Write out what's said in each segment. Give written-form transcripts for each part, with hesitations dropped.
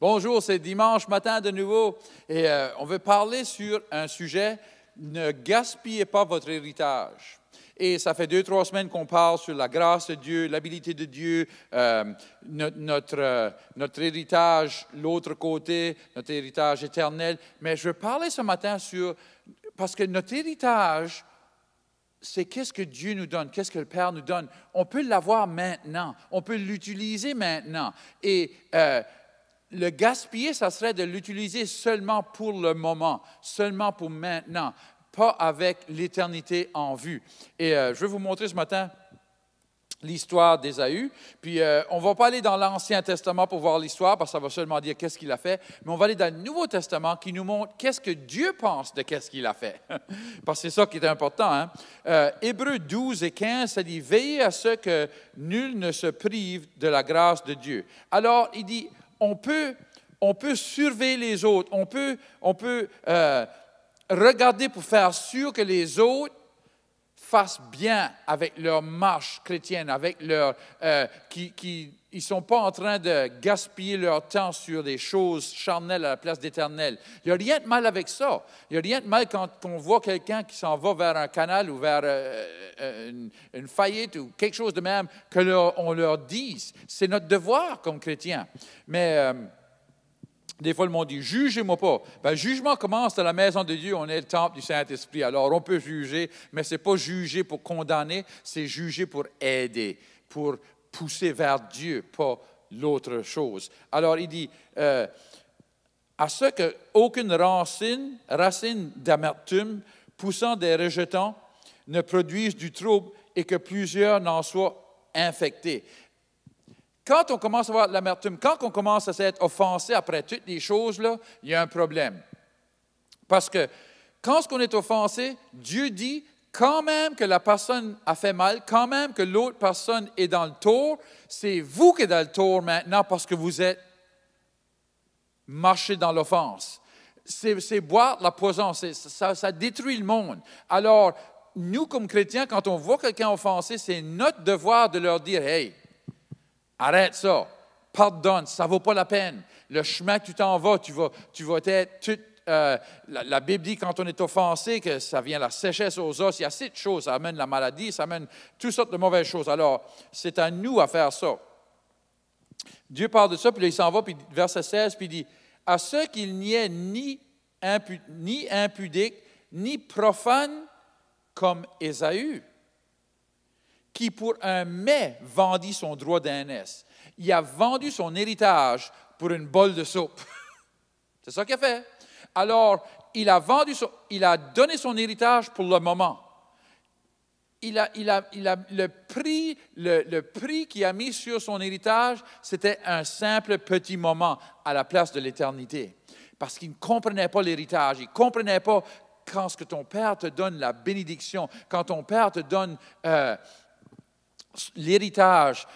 Bonjour, c'est dimanche matin de nouveau et on veut parler sur un sujet, ne gaspillez pas votre héritage. Et ça fait 2-3 semaines qu'on parle sur la grâce de Dieu, l'habilité de Dieu, notre héritage, l'autre côté, notre héritage éternel. Mais je veux parler ce matin parce que notre héritage, c'est qu'est-ce que Dieu nous donne, qu'est-ce que le Père nous donne. On peut l'avoir maintenant, on peut l'utiliser maintenant. Et le gaspiller, ça serait de l'utiliser seulement pour le moment, seulement pour maintenant, pas avec l'éternité en vue. Et je vais vous montrer ce matin l'histoire d'Ésaü. Puis on ne va pas aller dans l'Ancien Testament pour voir l'histoire, parce que ça va seulement dire qu'est-ce qu'il a fait, mais on va aller dans le Nouveau Testament qui nous montre qu'est-ce que Dieu pense de qu'est-ce qu'il a fait. Parce que c'est ça qui est important. Hein? Hébreux 12 et 15, ça dit « Veillez à ce que nul ne se prive de la grâce de Dieu. » Alors, il dit, on peut surveiller les autres, on peut regarder pour faire sûr que les autres fassent bien avec leur marche chrétienne, avec leur ils ne sont pas en train de gaspiller leur temps sur des choses charnelles à la place d'éternel. Il n'y a rien de mal avec ça. Il n'y a rien de mal quand on voit quelqu'un qui s'en va vers un canal ou vers une faillite ou quelque chose de même, qu'on leur dise. C'est notre devoir comme chrétiens. Mais des fois, le monde dit « Jugez-moi pas ». Ben, le jugement commence dans la maison de Dieu, on est le temple du Saint-Esprit. Alors, on peut juger, mais ce n'est pas juger pour condamner, c'est juger pour aider, pour pousser vers Dieu, pas l'autre chose. Alors, il dit à ce qu'aucune racine d'amertume poussant des rejetants ne produise du trouble et que plusieurs n'en soient infectés. Quand on commence à avoir de l'amertume, quand on commence à s'être offensé après toutes les choses-là, il y a un problème. Parce que quand on est offensé, Dieu dit, quand même que la personne a fait mal, quand même que l'autre personne est dans le tort, c'est vous qui êtes dans le tort maintenant parce que vous êtes marché dans l'offense. C'est boire la poison, ça détruit le monde. Alors, nous comme chrétiens, quand on voit quelqu'un offensé, c'est notre devoir de leur dire, « Hey, arrête ça, pardonne, ça ne vaut pas la peine. Le chemin que tu t'en vas, tu vas être... la Bible dit quand on est offensé que ça vient la sécheresse aux os. Il y a cette chose, ça amène la maladie, ça amène toutes sortes de mauvaises choses. Alors, c'est à nous à faire ça. Dieu parle de ça, puis là, il s'en va, puis verset 16, puis il dit, « À ceux qu'il n'y ait ni impudique, ni profane comme Ésaü, qui pour un mets vendit son droit d'aînesse. » Il a vendu son héritage pour une bol de soupe. C'est ça qu'il a fait. Alors, il a donné son héritage pour le moment. Le prix qu'il a mis sur son héritage, c'était un simple petit moment à la place de l'éternité. Parce qu'il ne comprenait pas l'héritage, il ne comprenait pas quand ce que ton père te donne la bénédiction, quand ton père te donne l'héritage,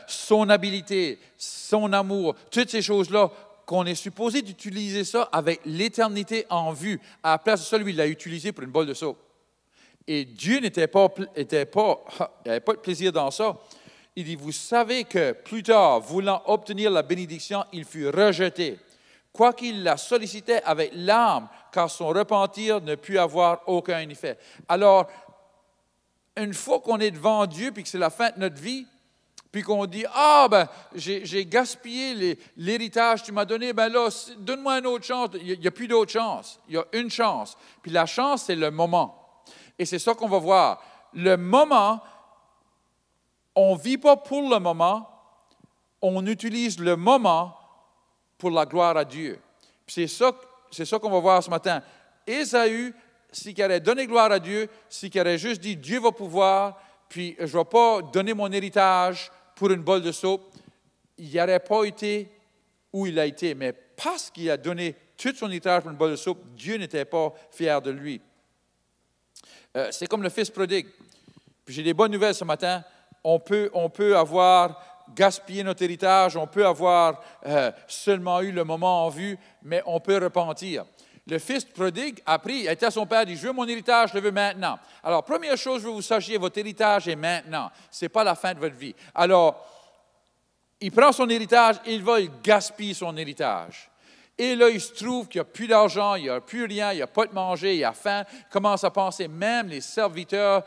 son habileté, son amour, toutes ces choses-là, qu'on est supposé d'utiliser ça avec l'éternité en vue, à la place de ça, lui, il l'a utilisé pour une bol de soupe. Et Dieu n'avait pas de plaisir dans ça. Il dit, vous savez que plus tard, voulant obtenir la bénédiction, il fut rejeté, quoiqu'il la sollicitait avec larmes, car son repentir ne put avoir aucun effet. Alors, une fois qu'on est devant Dieu, puis que c'est la fin de notre vie, puis qu'on dit, « Ah, ben, j'ai gaspillé l'héritage que tu m'as donné, ben là, donne-moi une autre chance. » Il n'y a plus d'autre chance. Il y a une chance. Puis la chance, c'est le moment. Et c'est ça qu'on va voir. Le moment, on ne vit pas pour le moment, on utilise le moment pour la gloire à Dieu. Puis c'est ça qu'on va voir ce matin. Ésaü, s'il aurait donné gloire à Dieu, s'il aurait juste dit, Dieu va pouvoir, puis je ne vais pas donner mon héritage pour une bol de soupe, il n'aurait pas été où il a été. Mais parce qu'il a donné tout son héritage pour une bol de soupe, Dieu n'était pas fier de lui. C'est comme le fils prodigue. Puis j'ai des bonnes nouvelles ce matin. On peut avoir gaspillé notre héritage, on peut avoir seulement eu le moment en vue, mais on peut repentir. Le fils prodigue a pris, il a été à son père, il dit, je veux mon héritage, je le veux maintenant. Alors, première chose, je veux que vous sachiez, votre héritage est maintenant. Ce n'est pas la fin de votre vie. Alors, il prend son héritage et il gaspille son héritage. Et là, il se trouve qu'il n'y a plus d'argent, il n'y a plus rien, il n'y a pas de manger, il y a faim. Il commence à penser, même les serviteurs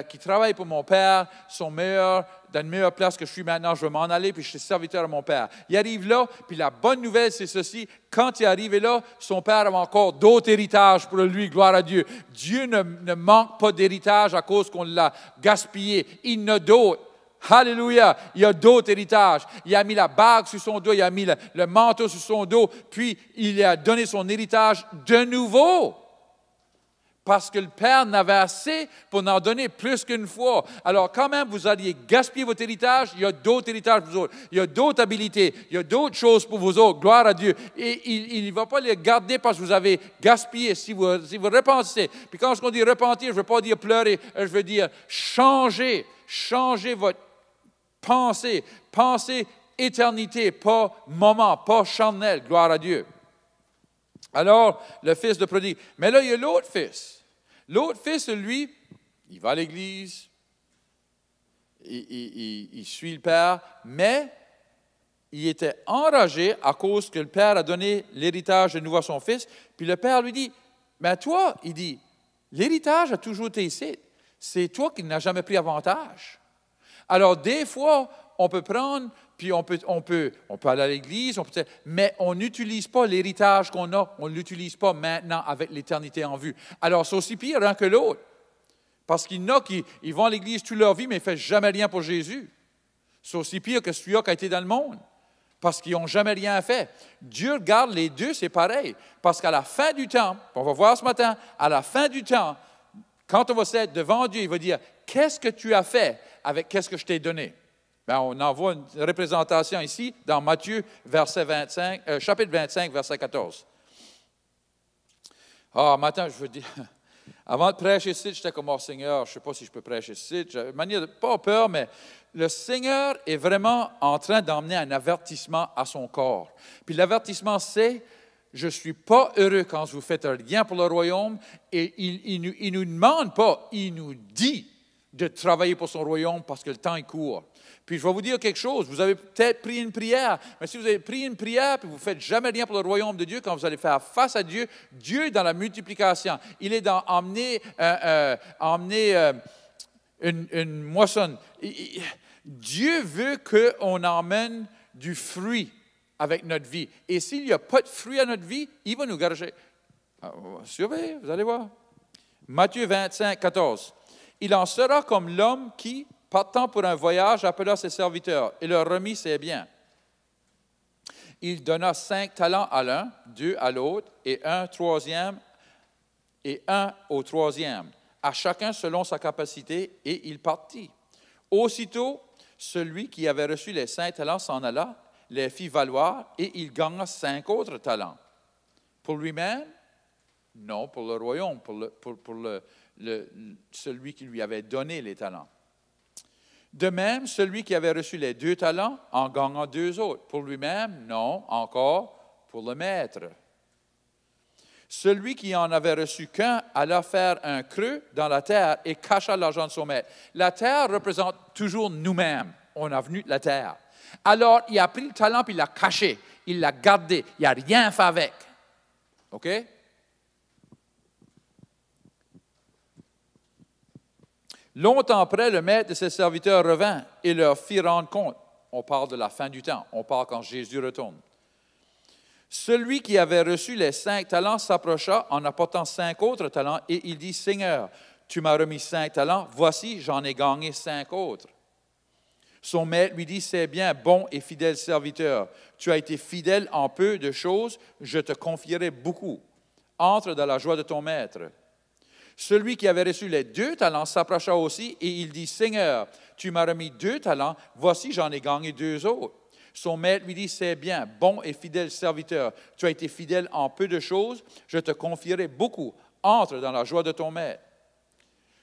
qui travaillent pour mon père sont meilleurs, dans une meilleure place que je suis maintenant, je vais m'en aller, puis je suis serviteur de mon père. Il arrive là, puis la bonne nouvelle, c'est ceci, quand il est arrivé là, son père avait encore d'autres héritages pour lui, gloire à Dieu. Dieu ne manque pas d'héritage à cause qu'on l'a gaspillé. Il n'a d'autres. Alléluia, il y a d'autres héritages. Il a mis la bague sur son dos, il a mis le manteau sur son dos, puis il a donné son héritage de nouveau. Parce que le Père n'avait assez pour en donner plus qu'une fois. Alors, quand même, vous alliez gaspiller votre héritage, il y a d'autres héritages pour vous autres. Il y a d'autres habilités, il y a d'autres choses pour vous autres. Gloire à Dieu. Et il ne va pas les garder parce que vous avez gaspillé. Si vous repentez, puis quand on dit repentir, je ne veux pas dire pleurer, je veux dire changer votre pensée. Pensée éternité, pas moment, pas charnel. Gloire à Dieu. Alors, le fils de prodigue. Mais là, il y a l'autre fils. L'autre fils, lui, il va à l'église, il suit le père, mais il était enragé à cause que le père a donné l'héritage de nouveau à son fils. Puis le père lui dit, mais toi, il dit, l'héritage a toujours été ici. C'est toi qui n'as jamais pris avantage. Alors, des fois, on peut prendre, puis on peut aller à l'église, mais on n'utilise pas l'héritage qu'on a, on ne l'utilise pas maintenant avec l'éternité en vue. Alors, c'est aussi pire que l'autre. Parce qu'il y en a qui vont à l'église toute leur vie, mais ils ne font jamais rien pour Jésus. C'est aussi pire que celui-là qui a été dans le monde, parce qu'ils n'ont jamais rien fait. Dieu regarde les deux, c'est pareil. Parce qu'à la fin du temps, on va voir ce matin, à la fin du temps, quand on va s'être devant Dieu, il va dire, qu'est-ce que tu as fait avec qu'est-ce que je t'ai donné? Bien, on en voit une représentation ici dans Matthieu, chapitre 25, verset 14. Maintenant, je veux dire, avant de prêcher ici, j'étais comme, oh Seigneur, je ne sais pas si je peux prêcher ici. J'avais pas peur, mais le Seigneur est vraiment en train d'emmener un avertissement à son corps. Puis l'avertissement, c'est, je ne suis pas heureux quand vous faites rien pour le royaume. Et il ne nous demande pas, il nous dit de travailler pour son royaume parce que le temps est court. Puis je vais vous dire quelque chose, vous avez peut-être pris une prière, mais si vous avez pris une prière et vous ne faites jamais rien pour le royaume de Dieu, quand vous allez faire face à Dieu, Dieu est dans la multiplication. Il est dans emmener une moissonne. Dieu veut qu'on emmène du fruit avec notre vie. Et s'il n'y a pas de fruit à notre vie, il va nous garager. Surveillez, vous allez voir. Matthieu 25, 14. Il en sera comme l'homme qui, partant pour un voyage, appela ses serviteurs et leur remit ses biens. Il donna 5 talents à l'un, 2 à l'autre, et un au troisième, à chacun selon sa capacité, et il partit. Aussitôt, celui qui avait reçu les 5 talents s'en alla, les fit valoir, et il gagna 5 autres talents. Pour lui-même? Non, pour le royaume, celui qui lui avait donné les talents. De même, celui qui avait reçu les 2 talents en gagna 2 autres. Pour lui-même, non, encore pour le maître. Celui qui en avait reçu qu'un alla faire un creux dans la terre et cacha l'argent de son maître. La terre représente toujours nous-mêmes. On a venu de la terre. Alors, il a pris le talent puis il l'a caché. Il l'a gardé. Il n'a rien fait avec. OK? Longtemps après, le maître de ses serviteurs revint et leur fit rendre compte. On parle de la fin du temps. On parle quand Jésus retourne. Celui qui avait reçu les 5 talents s'approcha en apportant 5 autres talents et il dit, « Seigneur, tu m'as remis 5 talents, voici, j'en ai gagné 5 autres. » Son maître lui dit, « C'est bien, bon et fidèle serviteur. Tu as été fidèle en peu de choses, je te confierai beaucoup. Entre dans la joie de ton maître. » Celui qui avait reçu les 2 talents s'approcha aussi et il dit, « Seigneur, tu m'as remis 2 talents, voici j'en ai gagné 2 autres. » Son maître lui dit, « C'est bien, bon et fidèle serviteur, tu as été fidèle en peu de choses, je te confierai beaucoup, entre dans la joie de ton maître. »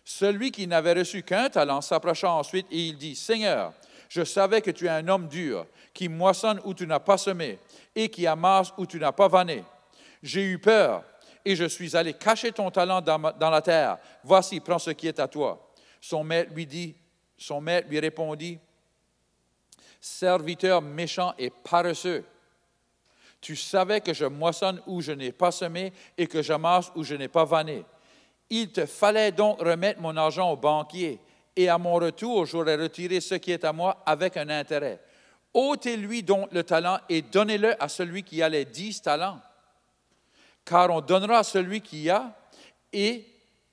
Celui qui n'avait reçu qu'un talent s'approcha ensuite et il dit, « Seigneur, je savais que tu es un homme dur, qui moissonne où tu n'as pas semé et qui amasse où tu n'as pas vanné. J'ai eu peur. Et je suis allé cacher ton talent dans la terre. Voici, prends ce qui est à toi. » Son maître lui répondit, « serviteur méchant et paresseux. Tu savais que je moissonne où je n'ai pas semé et que j'amasse où je n'ai pas vanné. Il te fallait donc remettre mon argent au banquier, et à mon retour, j'aurais retiré ce qui est à moi avec un intérêt. Ôtez-lui donc le talent et donnez-le à celui qui a les 10 talents. Car on donnera à celui qui a, et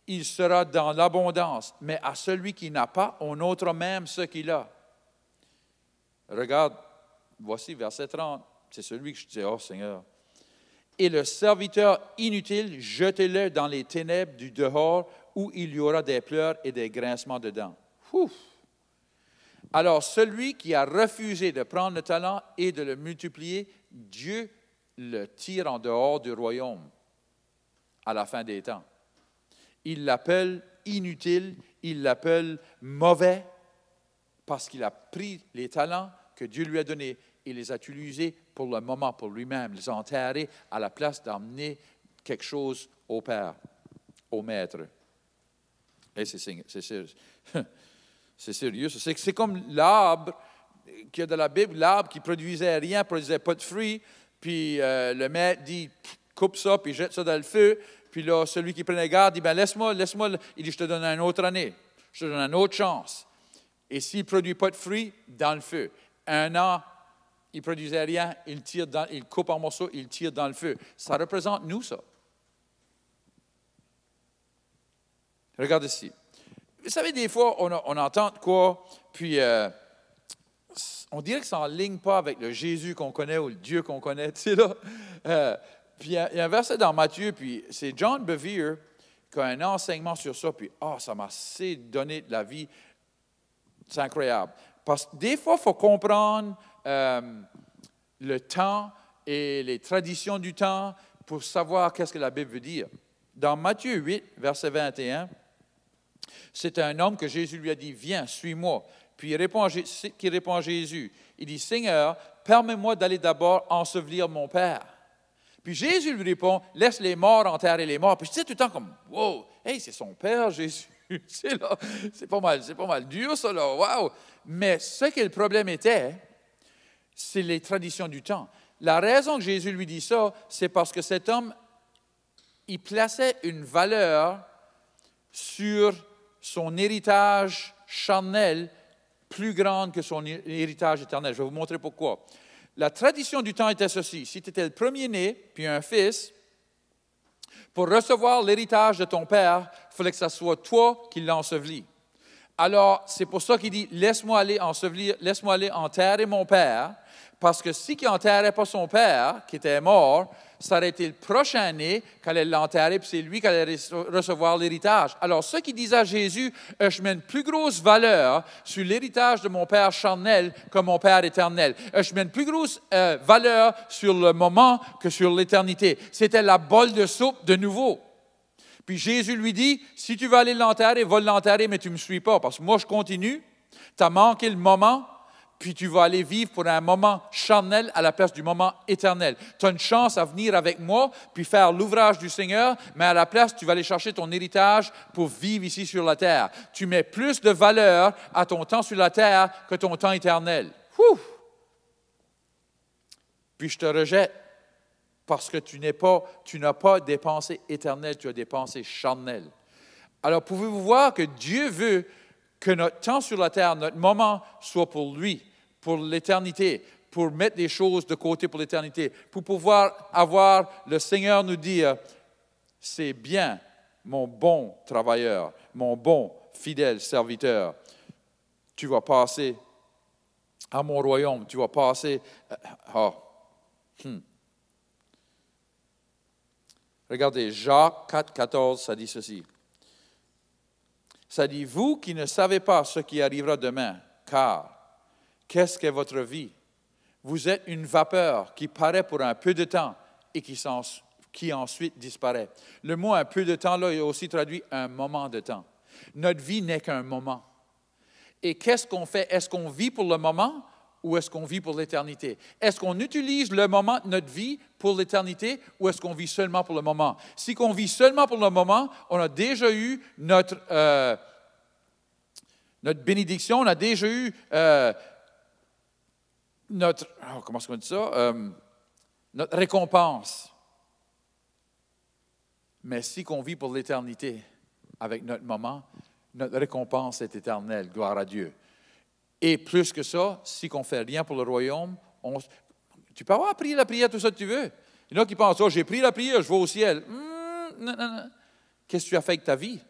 il sera dans l'abondance. Mais à celui qui n'a pas, on ôtera même ce qu'il a. Regarde, voici verset 30. C'est celui que je dis, oh Seigneur. Et le serviteur inutile, jetez-le dans les ténèbres du dehors, où il y aura des pleurs et des grincements de dents. Ouf. Alors, celui qui a refusé de prendre le talent et de le multiplier, Dieu le tire en dehors du royaume à la fin des temps. Il l'appelle inutile, il l'appelle mauvais, parce qu'il a pris les talents que Dieu lui a donnés et les a utilisés pour le moment, pour lui-même, les a enterrés à la place d'emmener quelque chose au Père, au Maître. Et c'est sérieux. C'est sérieux. C'est comme l'arbre qui est de la Bible, l'arbre qui produisait rien, produisait pas de fruits, puis le maître dit, coupe ça, puis jette ça dans le feu, puis là, celui qui prenait garde dit, ben laisse-moi, il dit, je te donne une autre année, je te donne une autre chance. Et s'il ne produit pas de fruits, dans le feu. Un an, il ne produisait rien, il coupe en morceaux, il tire dans le feu. Ça représente nous, ça. Regarde ici. Vous savez, des fois, on entend quoi, puis on dirait que ça n'enligne pas avec le Jésus qu'on connaît ou le Dieu qu'on connaît, tu sais là. Puis il y a un verset dans Matthieu, puis c'est John Bevere qui a un enseignement sur ça, puis ça m'a assez donné de la vie. C'est incroyable. Parce que des fois, il faut comprendre le temps et les traditions du temps pour savoir qu'est-ce que la Bible veut dire. Dans Matthieu 8, verset 21, c'est un homme que Jésus lui a dit, « Viens, suis-moi. » Puis il répond à Jésus. Il dit, « Seigneur, permets-moi d'aller d'abord ensevelir mon Père. » Puis Jésus lui répond, « Laisse les morts enterrer les morts. » Puis je disais tout le temps comme, « Wow, hey, c'est son Père, Jésus. » C'est pas mal dur, ça, là. Wow! Mais ce que le problème était, c'est les traditions du temps. La raison que Jésus lui dit ça, c'est parce que cet homme, il plaçait une valeur sur son héritage charnel plus grande que son héritage éternel. Je vais vous montrer pourquoi. La tradition du temps était ceci. Si tu étais le premier-né, puis un fils, pour recevoir l'héritage de ton père, il fallait que ce soit toi qui l'ensevelis. Alors, c'est pour ça qu'il dit, laisse-moi aller ensevelir, laisse-moi aller enterrer mon père, parce que si il n'enterrait pas son père, qui était mort, ça aurait été le prochain-né qui allait l'enterrer, puis c'est lui qui allait recevoir l'héritage. Alors, ce qui disait à Jésus, je mets une plus grosse valeur sur l'héritage de mon Père charnel que mon Père éternel. Je mets une plus grosse valeur sur le moment que sur l'éternité. C'était la bol de soupe de nouveau. Puis Jésus lui dit, si tu veux aller l'enterrer, va l'enterrer, mais tu ne me suis pas, parce que moi, je continue. Tu as manqué le moment, puis tu vas aller vivre pour un moment charnel à la place du moment éternel. Tu as une chance à venir avec moi, puis faire l'ouvrage du Seigneur, mais à la place, tu vas aller chercher ton héritage pour vivre ici sur la terre. Tu mets plus de valeur à ton temps sur la terre que ton temps éternel. Ouh! Puis je te rejette parce que tu n'as pas des pensées éternelles, tu as des pensées charnelles. Alors, pouvez-vous voir que Dieu veut que notre temps sur la terre, notre moment, soit pour lui, pour l'éternité, pour mettre des choses de côté pour l'éternité, pour pouvoir avoir le Seigneur nous dire, c'est bien, mon bon travailleur, mon bon fidèle serviteur, tu vas passer à mon royaume, tu vas passer... Regardez, Jacques 4, 14, ça dit ceci. Ça dit, vous qui ne savez pas ce qui arrivera demain, car qu'est-ce qu'est votre vie? Vous êtes une vapeur qui paraît pour un peu de temps et qui ensuite disparaît. Le mot un peu de temps, là, est aussi traduit un moment de temps. Notre vie n'est qu'un moment. Et qu'est-ce qu'on fait? Est-ce qu'on vit pour le moment ou est-ce qu'on vit pour l'éternité? Est-ce qu'on utilise le moment de notre vie pour l'éternité ou est-ce qu'on vit seulement pour le moment? Si on vit seulement pour le moment, on a déjà eu notre bénédiction, on a déjà eu comment est-ce qu'on dit ça? Notre récompense. Mais si qu'on vit pour l'éternité avec notre moment, notre récompense est éternelle, gloire à Dieu. Et plus que ça, si qu'on ne fait rien pour le royaume, tu peux avoir prié la prière, tout ça que tu veux. Il y en a qui pensent, oh, j'ai prié la prière, je vais au ciel. Non, non, non. Qu'est-ce que tu as fait avec ta vie?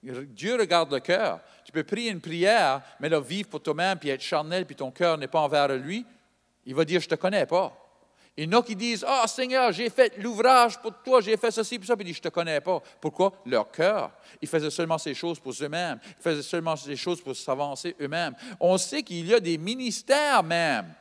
Dieu regarde le cœur. Tu peux prier une prière, mais là, vivre pour toi-même, puis être charnel, puis ton cœur n'est pas envers lui. Il va dire, je ne te connais pas. Il y en a qui disent, ah, Seigneur, j'ai fait l'ouvrage pour toi, j'ai fait ceci, puis ça, puis il dit, je ne te connais pas. Pourquoi? Leur cœur. Ils faisaient seulement ces choses pour eux-mêmes. Ils faisaient seulement ces choses pour s'avancer eux-mêmes. On sait qu'il y a des ministères même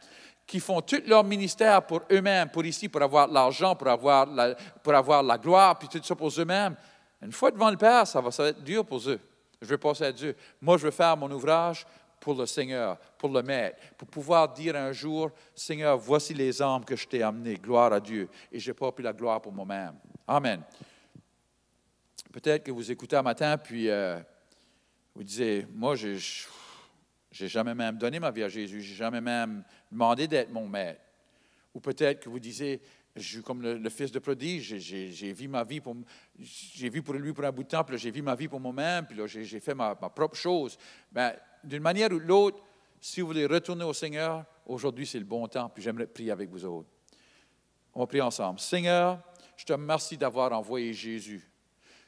qui font tout leur ministère pour eux-mêmes, pour ici, pour avoir de l'argent, pour avoir la gloire, puis tout ça pour eux-mêmes. Une fois devant le Père, ça va être dur pour eux. Je veux passer à Dieu. Moi, je veux faire mon ouvrage pour le Seigneur, pour le Maître, pour pouvoir dire un jour, Seigneur, voici les âmes que je t'ai amenées, gloire à Dieu, et je n'ai pas pris la gloire pour moi-même. Amen. Peut-être que vous écoutez un matin, puis vous disiez, moi, j'ai jamais même donné ma vie à Jésus, j'ai jamais même demandé d'être mon Maître. Ou peut-être que vous disiez, je suis comme le fils de prodige, j'ai vu ma vie j'ai vu pour lui pour un bout de temps, puis là, j'ai vu ma vie pour moi-même, puis là, j'ai fait ma propre chose. Mais d'une manière ou de l'autre, si vous voulez retourner au Seigneur, aujourd'hui, c'est le bon temps, puis j'aimerais prier avec vous autres. On va prier ensemble. Seigneur, je te remercie d'avoir envoyé Jésus.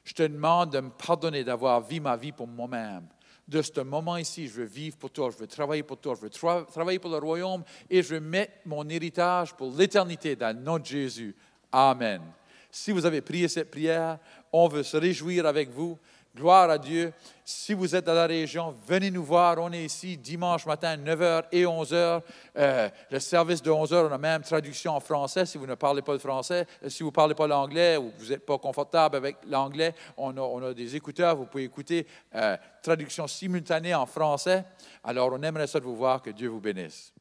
Je te demande de me pardonner d'avoir vécu ma vie pour moi-même. De ce moment ici, je veux vivre pour toi, je veux travailler pour toi, je veux travailler pour le royaume et je veux mettre mon héritage pour l'éternité dans le nom de Jésus. Amen. Si vous avez prié cette prière, on veut se réjouir avec vous. Gloire à Dieu. Si vous êtes dans la région, venez nous voir. On est ici dimanche matin, 9h et 11h. Le service de 11h, on a même traduction en français si vous ne parlez pas le français. Si vous ne parlez pas l'anglais ou vous n'êtes pas confortable avec l'anglais, on a des écouteurs. Vous pouvez écouter traduction simultanée en français. Alors, on aimerait ça de vous voir. Que Dieu vous bénisse.